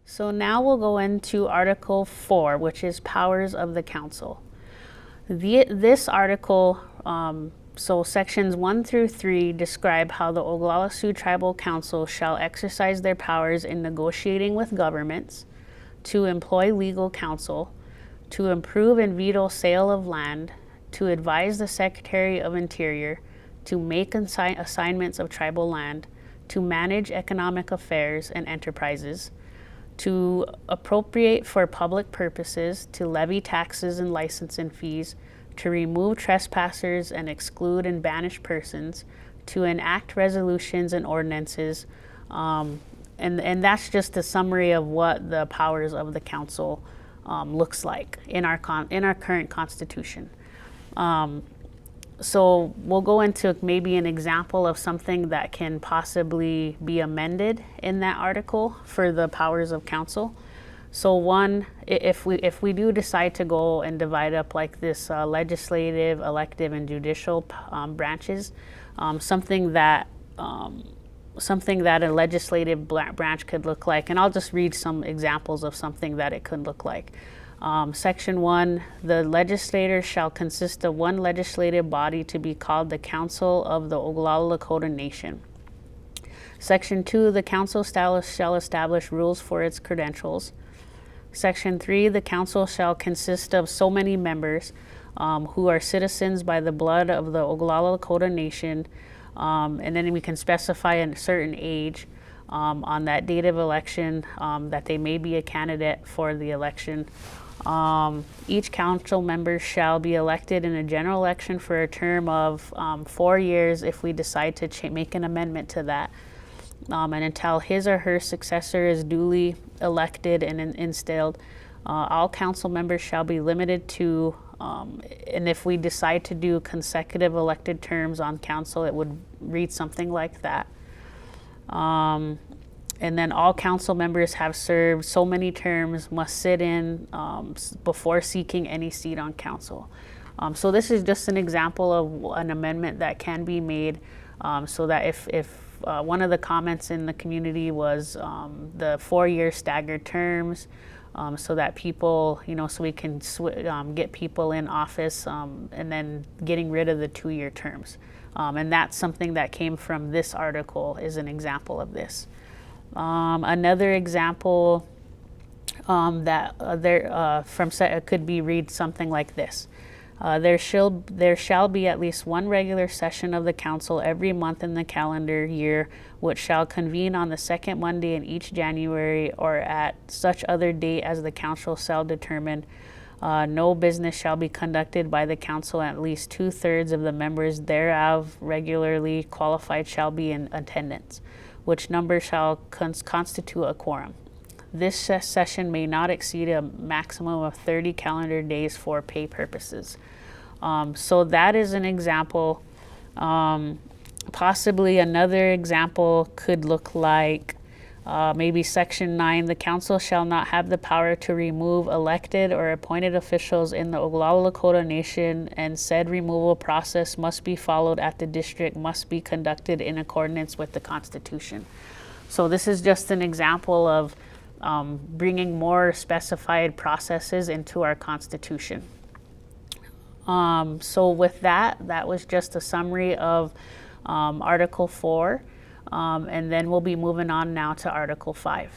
So now we'll go into Article 4, which is Powers of the Council. This article, so sections 1 through 3 describe how the Oglala Sioux Tribal Council shall exercise their powers in negotiating with governments, to employ legal counsel, to approve and veto sale of land, to advise the Secretary of Interior, to make assignments of tribal land, to manage economic affairs and enterprises, to appropriate for public purposes, to levy taxes and licensing fees, to remove trespassers and exclude and banish persons, to enact resolutions and ordinances, and that's just a summary of what the powers of the council looks like in our current constitution. So we'll go into maybe an example of something that can possibly be amended in that article for the powers of council. So one, if we do decide to go and divide up like this legislative, elective, and judicial branches, something that a legislative branch could look like, and I'll just read some examples of something that it could look like. Section 1, the legislature shall consist of one legislative body to be called the Council of the Oglala Lakota Nation. Section 2, the council shall establish rules for its credentials. Section 3, the council shall consist of so many members who are citizens by the blood of the Oglala Lakota Nation, and then we can specify a certain age on that date of election that they may be a candidate for the election. Each council member shall be elected in a general election for a term of 4 years if we decide to make an amendment to that, and until his or her successor is duly elected and installed. All council members shall be limited to, and if we decide to do consecutive elected terms on council, it would read something like that. And then all council members have served so many terms, must sit in before seeking any seat on council. So this is just an example of an amendment that can be made, so that if one of the comments in the community was the 4-year staggered terms, so that people, so we can get people in office, and then getting rid of the 2-year terms. And that's something that came from this article, is an example of this. Another example could be read something like this. There shall be at least one regular session of the council every month in the calendar year, which shall convene on the second Monday in each January or at such other date as the council shall determine. No business shall be conducted by the council, and at least 2/3 of the members thereof regularly qualified shall be in attendance, which number shall constitute a quorum. This session may not exceed a maximum of 30 calendar days for pay purposes. So that is an example. Possibly another example could look like maybe Section 9, the council shall not have the power to remove elected or appointed officials in the Oglala Lakota Nation, and said removal process must be followed at the district, must be conducted in accordance with the Constitution. So this is just an example of bringing more specified processes into our Constitution. So with that was just a summary of Article 4. And then we'll be moving on now to Article 5.